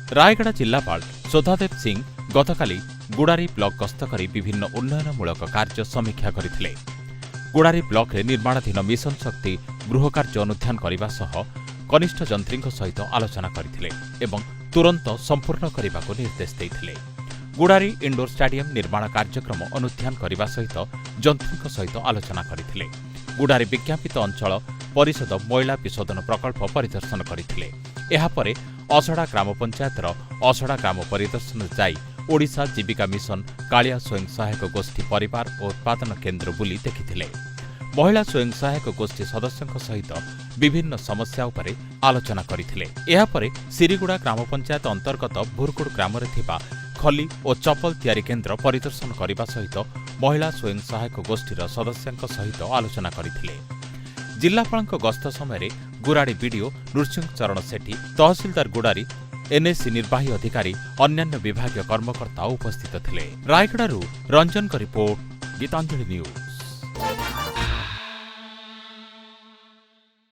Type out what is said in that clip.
रायगड़ा जिल्लापाल सोधादेव सिंह गतकाली गुड़ारी ब्लॉक गस्त करी विभिन्न उन्नयनमूलक कार्य समीक्षा करथिले। गुड़ारी ब्लॉक रे निर्माणाधीन मिशन शक्ति गृह कार्य अनुध्यान करने सह कनिष्ठ जंत्री सहित आलोचना करथिले एवं तुरंत संपूर्ण करने को निर्देश देथिले। गुड़ारी इंडोर स्टेडियम निर्माण कार्यक्रम अनुध्यान करने सहित जंत्री सहित आलोचना करथिले। गुड़ारी विज्ञापित अंचल परिषद महिला विशोधन प्रकल्प परिदर्शन करथिले। एहा परे असड़ा ग्राम पंचायतर असड़ा ग्राम परिदर्शन जाई ओडिशा जीविका मिशन कालिया स्वयं सहायक गोष्ठी परिवार और उत्पादन केन्द्र बुली देखिथिले। महिला स्वयं सहायक गोष्ठी सदस्यों सहित विभिन्न समस्या उपरे आलोचना करथिले। एहा परे सिरिगुड़ा ग्राम पंचायत अंतर्गत भुरकुड़ ग्राम रे थिबा खली और चपल तैयारी केन्द्र परिदर्शन करने सहित महिला स्वयं सहायक गोष्ठीर सदस्यों सहित आलोचना करथिले। जिल्लापाल गस्त समय गुराड़ी बीडीओ नृसिंह चरण सेठी, तहसिलदार गुड़ारी, एनएससी निर्वाही अधिकारी, अन्यान्य विभागीय कर्मकर्ता उपस्थित थिले। रायगड़ारू रंजन का रिपोर्ट, गीतांजलि न्यूज।